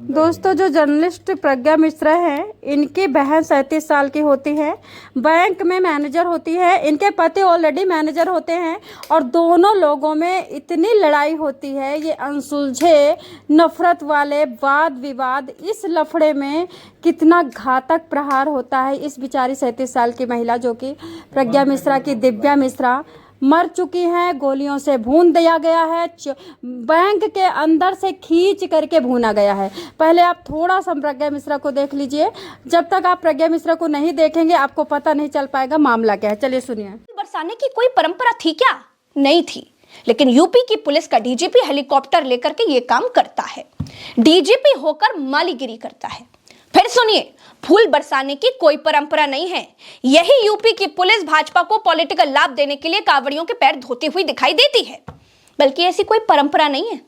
दोस्तों, जो जर्नलिस्ट प्रज्ञा मिश्रा हैं, इनकी बहन 37 साल की होती है, बैंक में मैनेजर होती है। इनके पति ऑलरेडी मैनेजर होते हैं और दोनों लोगों में इतनी लड़ाई होती है, ये अनसुलझे नफरत वाले वाद विवाद। इस लफड़े में कितना घातक प्रहार होता है। इस बेचारी 37 साल की महिला, जो कि प्रज्ञा मिश्रा की दिव्या मिश्रा, मर चुकी हैं। गोलियों से भून दिया गया है, बैंक के अंदर से खींच करके भूना गया है। पहले आप थोड़ा सा प्रज्ञा मिश्रा को देख लीजिए। जब तक आप प्रज्ञा मिश्रा को नहीं देखेंगे, आपको पता नहीं चल पाएगा मामला क्या है। चलिए सुनिए। बरसाने की कोई परंपरा थी क्या? नहीं थी, लेकिन यूपी की पुलिस का डीजीपी हेलीकॉप्टर लेकर के ये काम करता है। डीजीपी होकर मालीगिरी करता है। फिर सुनिए, फूल बरसाने की कोई परंपरा नहीं है। यही यूपी की पुलिस भाजपा को पॉलिटिकल लाभ देने के लिए कांवड़ियों के पैर धोती हुई दिखाई देती है, बल्कि ऐसी कोई परंपरा नहीं है।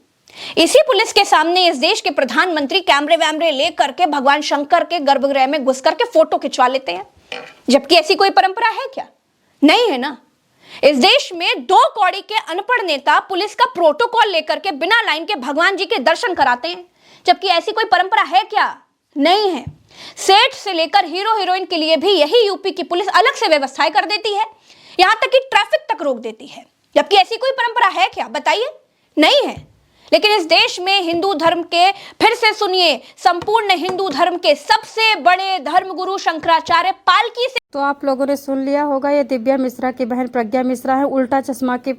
इसी पुलिस के सामने इस देश के प्रधानमंत्री कैमरे वैमरे लेकर के भगवान शंकर के गर्भगृह में घुस करके फोटो खिंचवा लेते हैं, जबकि ऐसी कोई परंपरा है क्या? नहीं है ना। इस देश में 2 कौड़ी के अनपढ़ नेता पुलिस का प्रोटोकॉल लेकर के बिना लाइन के भगवान जी के दर्शन कराते हैं, जबकि ऐसी कोई परंपरा है क्या? नहीं है। सेठ से लेकर हीरो हीरोइन के लिए भी यही यूपी की पुलिस अलग से व्यवस्थाएं कर देती है, यहां तक कि ट्रैफिक तक रोक देती है, जबकि ऐसी कोई परंपरा है क्या? बताइए। नहीं है। लेकिन इस देश में हिंदू धर्म के, फिर से सुनिए, संपूर्ण हिंदू धर्म के सबसे बड़े धर्मगुरु शंकराचार्य पालकी से। तो आप लोगों ने सुन लिया होगा, ये दिव्या मिश्रा की बहन प्रज्ञा मिश्रा है। उल्टा चश्मा की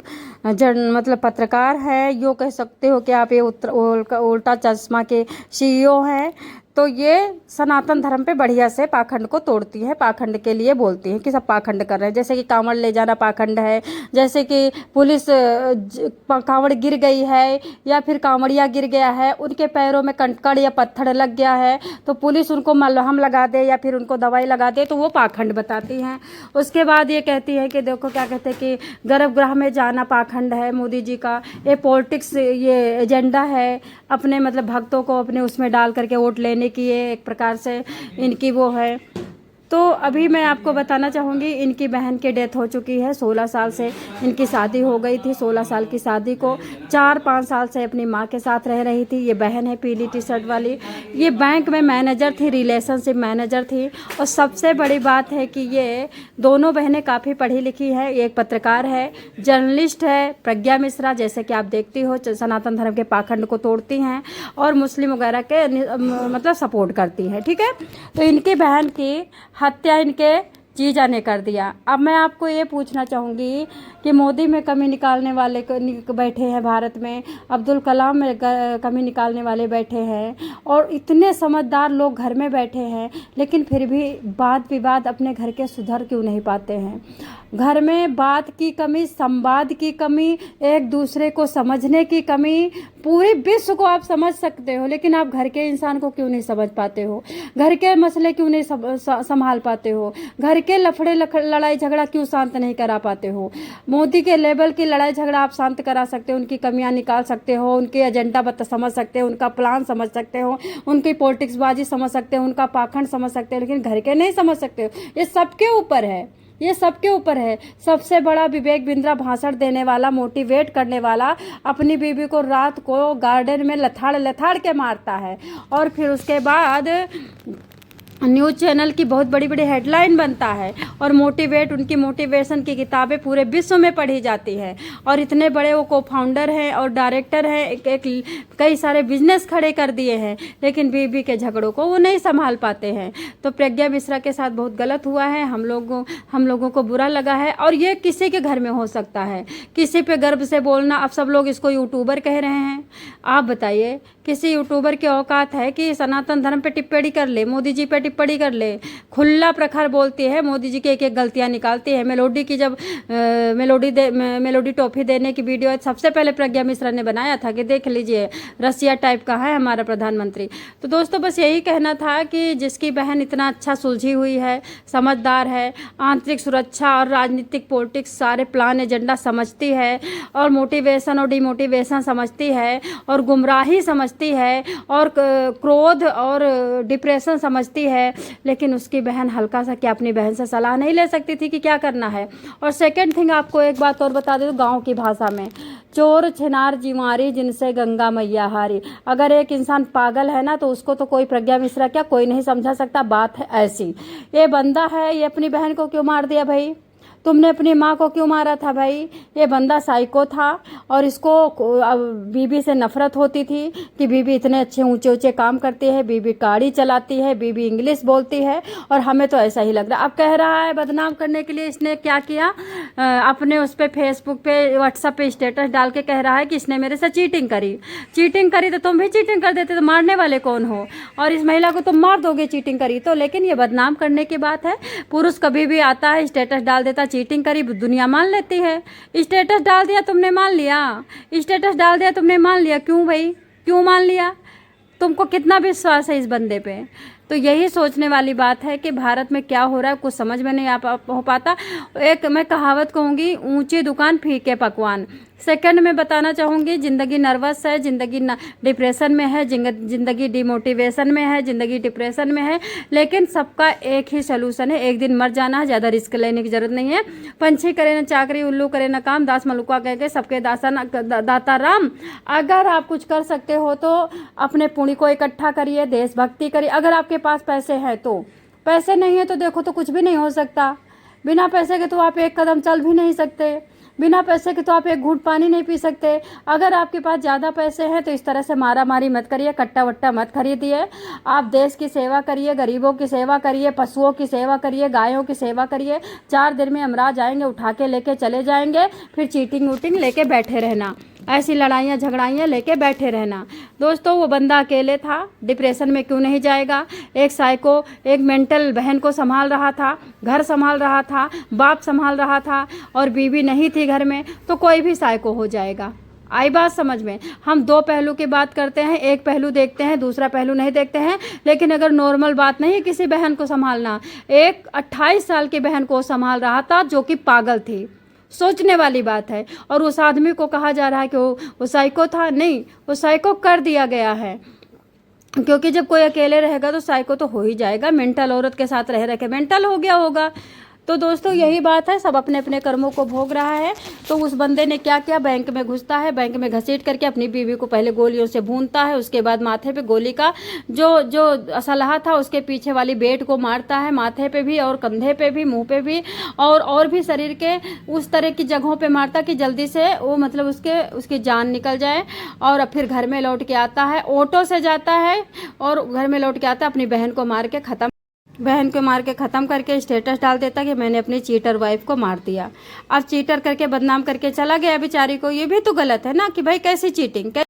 मतलब पत्रकार है, यो कह सकते हो कि आप ये उल्टा चश्मा के सीईओ हैं। तो ये सनातन धर्म पे बढ़िया से पाखंड को तोड़ती है, पाखंड के लिए बोलती है कि सब पाखंड कर रहे हैं। जैसे कि कांवड़ ले जाना पाखंड है, जैसे कि पुलिस कांवड़ गिर गई है या फिर कांवड़िया गिर गया है, उनके पैरों में कंकड़ या पत्थर लग गया है तो पुलिस उनको मलहम लगा दे या फिर उनको दवाई लगा दे, तो वो पाखंड बताती हैं। उसके बाद ये कहती है कि देखो क्या कहते हैं कि गर्भगृह में जाना पाखंड है मोदी जी का, ये पॉलिटिक्स, ये एजेंडा है, अपने मतलब भक्तों को अपने उसमें डाल करके वोट लेने की ये एक प्रकार से इनकी वो है। तो अभी मैं आपको बताना चाहूँगी, इनकी बहन की डेथ हो चुकी है। 16 साल से इनकी शादी हो गई थी। 16 साल की शादी को 4-5 साल से अपनी माँ के साथ रह रही थी। ये बहन है पीली टी शर्ट वाली, ये बैंक में मैनेजर थी, रिलेशनशिप मैनेजर थी। और सबसे बड़ी बात है कि ये दोनों बहनें काफ़ी पढ़ी लिखी है। एक पत्रकार है, जर्नलिस्ट है प्रज्ञा मिश्रा, जैसे कि आप देखती हो सनातन धर्म के पाखंड को तोड़ती हैं और मुस्लिम वगैरह के मतलब सपोर्ट करती है। ठीक है, तो इनकी बहन की हत्या इनके जीजा ने कर दिया। अब मैं आपको ये पूछना चाहूँगी कि मोदी में कमी निकालने वाले बैठे हैं भारत में, अब्दुल कलाम में कमी निकालने वाले बैठे हैं और इतने समझदार लोग घर में बैठे हैं, लेकिन फिर भी वाद विवाद अपने घर के सुधर क्यों नहीं पाते हैं? घर में बात की कमी, संवाद की कमी, एक दूसरे को समझने की कमी, पूरे विश्व को आप समझ सकते हो, लेकिन आप घर के इंसान को क्यों नहीं समझ पाते हो? घर के मसले क्यों नहीं संभाल पाते हो? घर के लफड़े लड़ाई झगड़ा क्यों शांत नहीं करा पाते हो? मोदी के लेवल की लड़ाई झगड़ा आप शांत करा सकते हो, उनकी कमियां निकाल सकते हो, उनके एजेंडा समझ सकते हो, उनका प्लान समझ सकते हो, उनकी पॉलिटिक्स बाजी समझ सकते हो, उनका पाखंड समझ सकते हो, लेकिन घर के नहीं समझ सकते हो। ये सबके ऊपर है, ये सबके ऊपर है। सबसे बड़ा विवेक बिंद्रा भाषण देने वाला, मोटिवेट करने वाला, अपनी बीवी को रात को गार्डन में लथाड़ लथाड़ के मारता है और फिर उसके बाद न्यूज़ चैनल की बहुत बड़ी बड़ी हेडलाइन बनता है और उनकी मोटिवेशन की किताबें पूरे विश्व में पढ़ी जाती है। और इतने बड़े वो को फाउंडर हैं और डायरेक्टर हैं, कई सारे बिजनेस खड़े कर दिए हैं, लेकिन बीबी के झगड़ों को वो नहीं संभाल पाते हैं। तो प्रज्ञा मिश्रा के साथ बहुत गलत हुआ है, हम लोगों को बुरा लगा है। और ये किसी के घर में हो सकता है, किसी पे गर्व से बोलना। अब सब लोग इसको यूट्यूबर कह रहे हैं। आप बताइए, किसी यूट्यूबर की औकात है कि सनातन धर्म पे टिप्पणी कर ले, मोदी जी पे टिप्पणी कर ले? खुला प्रखर बोलती है, मोदी जी की एक एक गलतियां निकालती है। मेलोडी की जब मेलोडी टॉफी देने की वीडियो सबसे पहले प्रज्ञा मिश्रा ने बनाया था कि देख लीजिए रसिया टाइप का है हमारा प्रधानमंत्री। तो दोस्तों, बस यही कहना था कि जिसकी बहन इतना अच्छा सुलझी हुई है, समझदार है, आंतरिक सुरक्षा और राजनीतिक पॉलिटिक्स सारे प्लान एजेंडा समझती है और मोटिवेशन और डिमोटिवेशन समझती है और गुमराही समझती है और क्रोध और डिप्रेशन समझती है है, लेकिन उसकी बहन हल्का सा क्या अपनी बहन से सलाह नहीं ले सकती थी कि क्या करना है। और सेकंड थिंग आपको एक बात और बता दे, तो गाँव की भाषा में चोर छिनार जिमारी जिनसे गंगा मैया हारी। अगर एक इंसान पागल है ना, तो उसको तो कोई प्रज्ञा मिश्रा क्या कोई नहीं समझा सकता। बात है ऐसी, ये बंदा है, ये अपनी बहन को क्यों मार दिया भाई? तुमने अपनी माँ को क्यों मारा था भाई? ये बंदा साइको था और इसको बीबी से नफरत होती थी कि बीबी इतने अच्छे ऊंचे ऊंचे काम करती है, बीबी गाड़ी चलाती है, बीबी इंग्लिश बोलती है, और हमें तो ऐसा ही लग रहा है। अब कह रहा है बदनाम करने के लिए इसने क्या किया, अपने उस पर फेसबुक पे व्हाट्सएप पे स्टेटस डाल के कह रहा है कि इसने मेरे से चीटिंग करी तो तुम भी चीटिंग कर देते, तो मारने वाले कौन हो? और इस महिला को तुम मार दोगे चीटिंग करी तो। लेकिन ये बदनाम करने की बात है। पुरुष कभी भी आता है स्टेटस डाल देता, चीटिंग करी, दुनिया मान लेती है। स्टेटस डाल दिया तुमने मान लिया, स्टेटस डाल दिया तुमने मान लिया। क्यों भाई, क्यों मान लिया? तुमको कितना विश्वास है इस बंदे पे? तो यही सोचने वाली बात है कि भारत में क्या हो रहा है कुछ समझ में नहीं हो पाता। एक मैं कहावत कहूँगी, ऊंची दुकान फीके पकवान। सेकंड में बताना चाहूँगी, ज़िंदगी नर्वस है, ज़िंदगी डिप्रेशन में है, ज़िंदगी डिमोटिवेशन में है, ज़िंदगी डिप्रेशन में है, लेकिन सबका एक ही सलूशन है, एक दिन मर जाना है, ज़्यादा रिस्क लेने की ज़रूरत नहीं है। पंछी करे न चाकरी, उल्लू करे न काम, दास मलुका कह के सबके दाता राम। अगर आप कुछ कर सकते हो तो अपने पुण्य को इकट्ठा करिए, देशभक्ति करिए। अगर आपके पास पैसे हैं तो, पैसे नहीं है तो देखो तो कुछ भी नहीं हो सकता। बिना पैसे के तो आप एक कदम चल भी नहीं सकते, बिना पैसे के तो आप एक घूंट पानी नहीं पी सकते। अगर आपके पास ज़्यादा पैसे हैं तो इस तरह से मारा मारी मत करिए, कट्टा वट्टा मत खरीदिए। आप देश की सेवा करिए, गरीबों की सेवा करिए, पशुओं की सेवा करिए, गायों की सेवा करिए। 4 दिन में अमराज आएंगे, उठा के लेके चले जाएंगे, फिर चीटिंग वूटिंग लेके बैठे रहना, ऐसी लड़ाइयाँ झगड़ाइयाँ लेके बैठे रहना। दोस्तों, वो बंदा अकेले था, डिप्रेशन में क्यों नहीं जाएगा? एक साइको, एक मेंटल बहन को संभाल रहा था, घर संभाल रहा था, बाप संभाल रहा था, और बीवी नहीं थी घर में, तो कोई भी साइको हो जाएगा। आई बात समझ में? हम 2 पहलू की बात करते हैं, एक पहलू देखते हैं, दूसरा पहलू नहीं देखते हैं। लेकिन अगर नॉर्मल बात नहीं है किसी बहन को संभालना, एक 28 साल की बहन को संभाल रहा था जो कि पागल थी। सोचने वाली बात है। और उस आदमी को कहा जा रहा है कि वो साइको था। नहीं, वो साइको कर दिया गया है, क्योंकि जब कोई अकेले रहेगा तो साइको तो हो ही जाएगा। मेंटल औरत के साथ रह के मेंटल हो गया होगा। तो दोस्तों यही बात है, सब अपने अपने कर्मों को भोग रहा है। तो उस बंदे ने क्या किया, बैंक में घुसता है, बैंक में घसीट करके अपनी बीवी को पहले गोलियों से भूनता है, उसके बाद माथे पे गोली का जो असलहा था उसके पीछे वाली बेट को मारता है, माथे पे भी और कंधे पे भी, मुंह पे भी, और भी शरीर के उस तरह की जगहों पे मारता कि जल्दी से वो मतलब उसकी जान निकल जाए। और फिर घर में लौट के आता है, ऑटो से जाता है और घर में लौट के आता है, अपनी बहन को मार के ख़त्म करके स्टेटस डाल देता कि मैंने अपनी चीटर वाइफ को मार दिया। अब चीटर करके बदनाम करके चला गया बेचारी को। ये भी तो गलत है ना कि भाई कैसी चीटिंग।